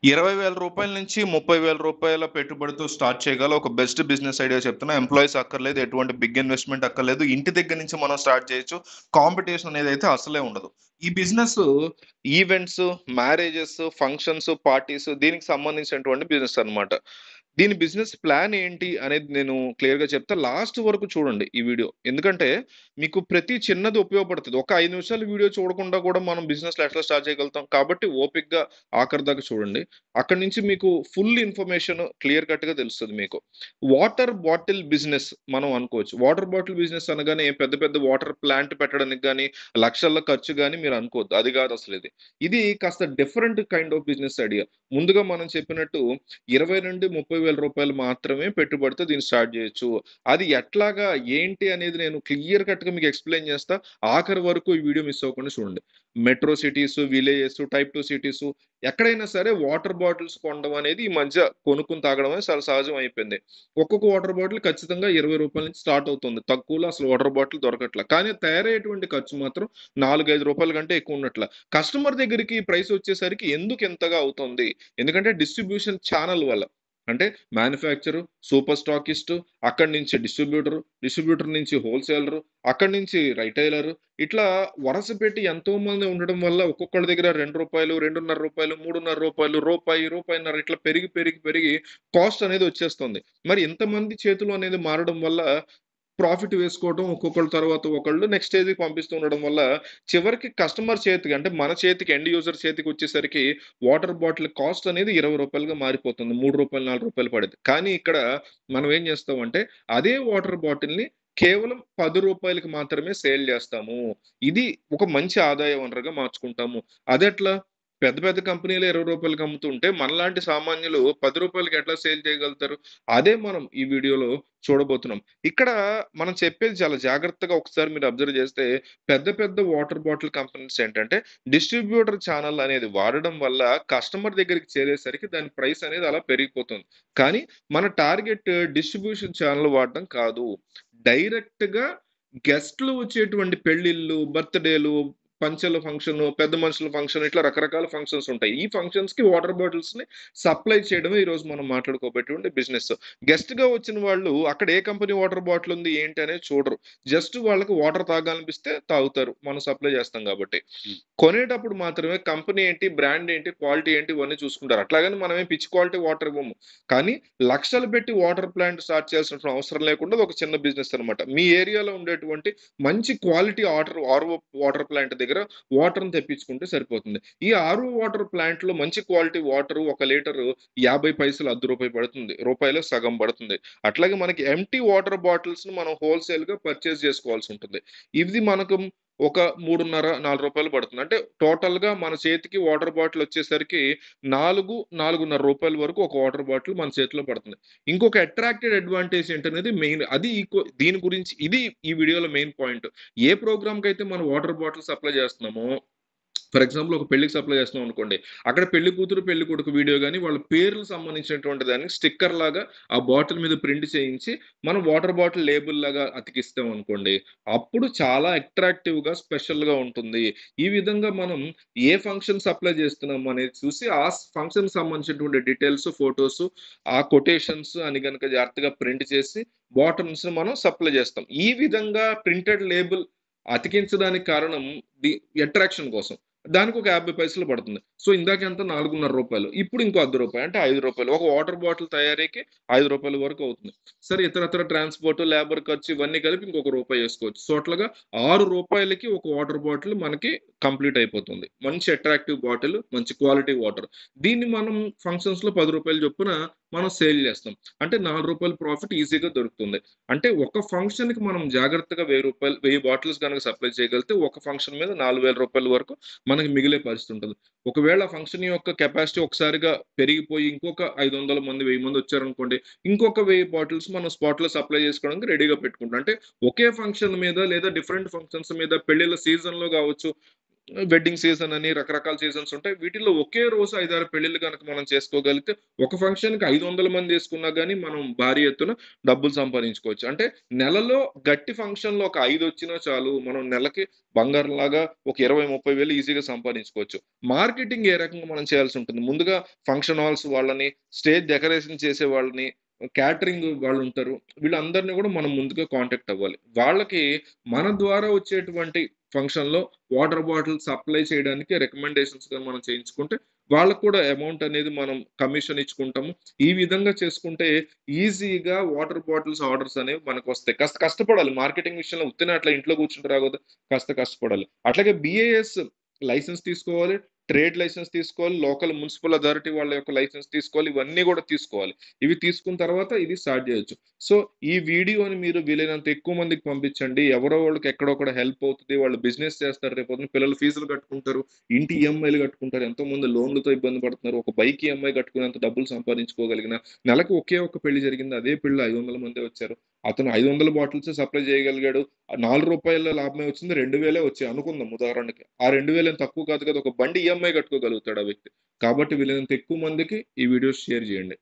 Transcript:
రూ. 20,000 నుంచి రూ. 30,000 పెట్టుబడితో స్టార్ట్ చేయగల ఒక బెస్ట్ బిజినెస్ ఐడియా చెప్తున్నా. ఎంప్లాయీస్ అక్కర్లేదు, ఎటువంటి బిగ్ ఇన్వెస్ట్మెంట్ అక్కర్లేదు. ఇంటి దగ్గర నుంచి మనం స్టార్ట్ చేయొచ్చు. కాంపిటీషన్ అనేది అయితే అసలే ఉండదు. ఈ business events, marriages, functions, parties దీనికి సంబంధించినటువంటి బిజినెస్ అన్నమాట. దీని బిజినెస్ ప్లాన్ ఏంటి అనేది నేను క్లియర్‌గా చెప్తా. లాస్ట్ వరకు చూడండి ఈ వీడియో. ఎందుకంటే మీకు ప్రతి చిన్నది ఉపయోగపడుతది. ఒక 5 నిమిషాలు వీడియో చూడకుండా కూడా మనం బిజినెస్‌లు ఎట్లా స్టార్ట్ చేయగలుగుతాం. కాబట్టి ఓపికగా ఆఖరి దాకా చూడండి. అక్కడి నుంచి మీకు ఫుల్ ఇన్ఫర్మేషన్ క్లియర్ కట్‌గా తెలుస్తది మీకు. వాటర్ బాటిల్ బిజినెస్ మనం అనుకోవచ్చు. వాటర్ బాటిల్ బిజినెస్ అనగానే పెద్ద పెద్ద వాటర్ ప్లాంట్ పెట్టడానికి గాని, లక్షల్లో ఖర్చు గాని మీరు అనుకోవద్దు. అది కాదు అసలిది. ఇది కాస్త different kind of business idea. ముందుగా మనం చెప్పినట్టు 20,000-30,000 మాత్రమే పెట్టుబడితో దీన్ని స్టార్ట్ చేయొచ్చు. అది ఎట్లాగా, ఏంటి అనేది నేను క్లియర్ కట్‌గా మీకు ఎక్స్‌ప్లెయిన్ చేస్తా. ఆఖరి వరకు ఈ వీడియో మిస్ అవ్వకుండా చూడండి. Metro cities, villages, type 2 cities ఎక్కడైనా సరే వాటర్ బాటిల్స్ కొనడం అనేది ఈ మధ్య కొనుక్కొని తాగడం అనేది చాలా సహజం అయిపోయింది. ఒక్కొక్క వాటర్ బాటిల్ ఖచ్చితంగా రూ. 20 నుంచి స్టార్ట్ అవుతుంది. తక్కువలో అసలు వాటర్ బాటిల్ దొరకట్ల. కానీ తయారయ్యేటువంటి ఖర్చు మాత్రం రూ. 4, 5 కంటే ఎక్కువ ఉండట్ల. కస్టమర్ దగ్గరికి ఈ ప్రైస్ వచ్చేసరికి ఎందుకు ఇంతగా అవుతుంది? ఎందుకంటే డిస్ట్రిబ్యూషన్ ఛానల్ వల్ల. అంటే మ్యానుఫ్యాక్చరు, సూపర్ స్టాకిస్టు, అక్కడి నుంచి డిస్ట్రిబ్యూటరు, డిస్ట్రిబ్యూటర్ నుంచి హోల్‌సేలరు, అక్కడి నుంచి రైటైలరు, ఇట్లా వరస పెట్టి ఎంతోమంది ఉండడం వల్ల ఒక్కొక్కళ్ళ దగ్గర రూ. 2, రూ. 2.5, రూ. 3.5, రూపాయి, రూపాయన్నర ఇట్లా పెరిగి, పెరిగి, పెరిగి కాస్ట్ అనేది వచ్చేస్తుంది. మరి ఇంతమంది చేతులు అనేది మారడం వల్ల ప్రాఫిట్ వేసుకోవడం ఒక్కొక్కళ్ళ తర్వాత ఒకళ్ళు నెక్స్ట్ స్టేజ్‌కి పంపిస్తూ ఉండడం వల్ల చివరికి కస్టమర్ చేతికి, అంటే మన చేతికి, ఎండ్ యూజర్ చేతికొచ్చేసరికి వాటర్ బాటిల్ కాస్ట్ అనేది రూ. 20గా మారిపోతుంది. రూ. 3, రూ. 4 పడేది. కానీ ఇక్కడ మనం ఏం చేస్తామంటే అదే వాటర్ బాటిల్‌ని కేవలం రూ. 10కి మాత్రమే సేల్ చేస్తాము. ఇది ఒక మంచి ఆదాయ వనరుగా మార్చుకుంటాము. అదెట్లా? పెద్ద పెద్ద కంపెనీలే రూ. 20కి అమ్ముతుంటే మనలాంటి సామాన్యులు రూ. 10కి ఎట్లా సేల్ చేయగలుగుతారు? అదే మనం ఈ వీడియోలో చూడబోతున్నాం. ఇక్కడ మనం చెప్పేది చాలా జాగ్రత్తగా ఒకసారి మీరు అబ్జర్వ్ చేస్తే పెద్ద పెద్ద వాటర్ బాటిల్ కంపెనీస్ ఏంటంటే డిస్ట్రిబ్యూటర్ ఛానల్ అనేది వాడడం వల్ల కస్టమర్ దగ్గరికి చేరేసరికి దాని ప్రైస్ అనేది అలా పెరిగిపోతుంది. కానీ మన టార్గెట్ డిస్ట్రిబ్యూషన్ ఛానల్ వాడడం కాదు. డైరెక్ట్‌గా గెస్ట్‌లు వచ్చేటువంటి పెళ్ళిళ్ళు, బర్త్‌డేలు, పంచెల ఫంక్షను, పెద్ద మనుషుల ఫంక్షన్ ఇట్లా రకరకాల ఫంక్షన్స్ ఉంటాయి. ఈ ఫంక్షన్స్‌కి వాటర్ బాటిల్స్‌ని సప్లై చేయడమే ఈరోజు మనం మాట్లాడుకోబోయేటువంటి బిజినెస్. గెస్ట్‌గా వచ్చిన వాళ్ళు అక్కడ ఏ కంపెనీ వాటర్ బాటిల్ ఉంది ఏంటి అనేది చూడరు. జస్ట్ వాళ్ళకి వాటర్ తాగాలనిపిస్తే తాగుతారు. మనం సప్లై చేస్తాం కాబట్టి. కొనేటప్పుడు మాత్రమే కంపెనీ ఏంటి, బ్రాండ్ ఏంటి, క్వాలిటీ ఏంటి ఇవన్నీ చూసుకుంటారు. అట్లాగని మనమేం పిచ్చి క్వాలిటీ వాటర్ ఇవ్వము. కానీ లక్షలు పెట్టి వాటర్ ప్లాంట్ స్టార్ట్ చేయాల్సిన అవసరం లేకుండా అది ఒక చిన్న బిజినెస్ అనమాట. మీ ఏరియాలో ఉండేటువంటి మంచి క్వాలిటీ ఆర్‌ఓ వాటర్ ప్లాంట్ దగ్గర వాటర్‌ని తెప్పించుకుంటే సరిపోతుంది. ఈ ఆర్‌ఓ వాటర్ ప్లాంట్‌లో మంచి క్వాలిటీ వాటరు ఒక లీటరు 50 పైసలు, రూ. 10 పడుతుంది. రూపాయిలో సగం పడుతుంది. అట్లాగే మనకి ఎంప్టీ వాటర్ బాటిల్స్‌ని మనం హోల్‌సేల్‌గా పర్చేజ్ చేసుకోవాల్సి ఉంటుంది. ఇది మనకు ఒక రూ. 3.5, రూ. 4 పడుతుంది. అంటే టోటల్‌గా మన చేతికి వాటర్ బాటిల్ వచ్చేసరికి 4, రూ. 4.5 వరకు ఒక వాటర్ బాటిల్ మన చేతిలో పడుతుంది. ఇంకొక అట్రాక్టెడ్ అడ్వాంటేజ్ ఏంటనేది మెయిన్. అది దీని గురించి ఇది ఈ వీడియోలో మెయిన్ పాయింట్. ఏ ప్రోగ్రామ్‌కైతే మనం వాటర్ బాటిల్ సప్లై చేస్తున్నామో, ఫర్ ఎగ్జాంపుల్ ఒక పెళ్ళికి సప్లై చేస్తున్నాం అనుకోండి. అక్కడ పెళ్లి కూతురు, పెళ్లి కొడుకు వీడియో గాని, వాళ్ళ పేర్లకు సంబంధించినటువంటి దాన్ని స్టిక్కర్ లాగా ఆ బాటిల్ మీద ప్రింట్ చేయించి, మనం వాటర్ బాటిల్ లేబుల్ లాగా అతికిస్తాం అనుకోండి. అప్పుడు చాలా అట్రాక్టివ్‌గా, స్పెషల్‌గా ఉంటుంది. ఈ విధంగా మనం ఏ ఫంక్షన్ సప్లై చేస్తున్నాం అనేది చూసి, ఆ ఫంక్షన్‌కి సంబంధించినటువంటి డీటెయిల్స్, ఫోటోస్, ఆ కొటేషన్స్ అని గనక జాగ్రత్తగా ప్రింట్ చేసి, బాటిల్స్‌ని మనం సప్లై చేస్తాం. ఈ విధంగా ప్రింటెడ్ లేబుల్ అతికించడానికి కారణం ది అట్రాక్షన్ కోసం. దానికొక 50 పైసలు పడుతుంది. సో, ఇందాకెంత రూ. 4.5 ఇప్పుడు ఇంకో రూ. 10 అంటే రూ. 5. ఒక వాటర్ బాటిల్ తయారీకి రూ. 5 వరకు అవుతుంది. సరే ఇతరత్ర ట్రాన్స్‌పోర్ట్, లేబర్ ఖర్చు ఇవన్నీ కలిపి ఇంకొక రూపాయి ఏసుకోవచ్చు. సో, అట్లాగా రూ. 6కి ఒక వాటర్ బాటిల్ మనకి కంప్లీట్ అయిపోతుంది. మంచి అట్రాక్టివ్ బాటిల్, మంచి క్వాలిటీ వాటర్. దీన్ని మనం ఫంక్షన్స్‌లో రూ. 10 చొప్పున మనం సేల్ చేస్తాం. అంటే రూ. 4 ప్రాఫిట్ ఈజీగా దొరుకుతుంది. అంటే ఒక ఫంక్షన్‌కి మనం జాగ్రత్తగా రూ. 1000 బాటిల్స్ గనక సప్లై చేయగలిగితే ఒక ఫంక్షన్ మీద రూ. 4,000 వరకు మనకి మిగిలే పరిస్థితి ఉంటది. ఒకవేళ ఆ ఫంక్షన్ యొక్క కెపాసిటీ ఒకసారిగా పెరిగిపోయి ఇంకొక 500 మంది, 1000 మంది వచ్చారనుకోండి. ఇంకొక 1000 బాటిల్స్ మనం స్పాట్‌లో సప్లై చేసుకోవడానికి రెడీగా పెట్టుకుంటాం. అంటే ఒకే ఫంక్షన్ మీద లేదా డిఫరెంట్ ఫంక్షన్స్ మీద పెళ్ళిళ్ళ సీజన్‌లో గావచ్చు, వెడ్డింగ్ సీజన్ అని రకరకాల సీజన్స్ ఉంటాయి. వీటిల్లో ఒకే రోజు 5, 6 పెళ్ళిళ్ళు గనక మనం చేసుకోగలిగితే ఒక ఫంక్షన్‌కి 500 మంది యేసుకున్నా గాని మనం భారీ ఎత్తున డబ్బులు సంపాదించుకోవచ్చు. అంటే నెలలో గట్టి ఫంక్షన్‌లో ఒక 5 వచ్చినా చాలు. మనం నెలకి బంగారంలాగా ఒక 20, 30 వేలు ఈజీగా సంపాదించుకోవచ్చు. మార్కెటింగ్ ఏ రకంగా మనం చేయాల్సి ఉంటుంది. ముందుగా ఫంక్షన్ హాల్స్ వాళ్ళని, స్టేజ్ డెకరేషన్ చేసే వాళ్ళని, క్యాటరింగ్ వాళ్ళుంటారు. వీళ్ళందరిని గూడా మనం ముందుగా కాంటాక్ట్ అవ్వాలి. వాళ్ళకి మన ద్వారా వచ్చేటువంటి ఫంక్షన్‌లో వాటర్ బాటిల్ సప్లై చేయడానికి రికమెండేషన్స్‌గా మనం చేయించుకుంటే, వాళ్ళకి కూడా అమౌంట్ అనేది మనం కమిషన్ ఇచ్చుకుంటాము. ఈ విధంగా చేసుకుంటే ఈజీగా వాటర్ బాటిల్స్ ఆర్డర్స్ అనేవి మనకొస్తాయి. కాస్త కష్టపడాలి మార్కెటింగ్ విషయంలో ఉత్తినే అట్లా ఇంట్లో కూర్చుంటే రావు గదా! కాస్త కష్టపడాలి. అట్లాగే బీఏఎస్ లైసెన్స్ తీసుకోవాలి. ట్రేడ్ లైసెన్స్ తీసుకోవాలి. లోకల్ మున్సిపల్ అథారిటీ వాళ్ళ యొక్క లైసెన్స్ తీసుకోవాలి. ఇవన్నీ గూడా తీసుకోవాలి. ఇవి తీసుకున్న తర్వాత ఇది స్టార్ట్ జేయొచ్చు. సో, ఈ వీడియోని మీరు వీలైనంత ఎక్కువ మందికి పంపించండి. ఎవరో ఒకళ్ళకి ఎక్కడో అక్కడ హెల్ప్ అవుతది. వాళ్ళు బిజినెస్ చేస్తారు. రేపొద్దున పిల్లల ఫీజులు కట్టుకుంటారు. ఇంటి ఈఎంఐలు కట్టుకుంటారు. ఎంతోమంది లోన్‌లతో ఇబ్బంది పడుతున్నారు. ఒక బైక్ ఈఎంఐ కట్టుకునేంత డబ్బులు సంపాదించుకోగలిగిన నెలకు ఒకే ఒక్క పెళ్లి జరిగింది. అదే పెళ్లిలో 500 మందే వచ్చారు. అతను 500 బాటిల్సే సప్లై చేయగలిగాడు. ఆ రూ. 4 లాభమే వచ్చింది. 2000 వచ్చాయి అనుకుందాం ఉదాహరణకి. ఆ 2000 ఏం తక్కువ కాదు కదా! ఒక బండి ఈఎంఐ కట్టుకోగలుగుతాడు ఆ వ్యక్తి. కాబట్టి వీలైనంత ఎక్కువ మందికి ఈ వీడియోస్ షేర్ చేయండి.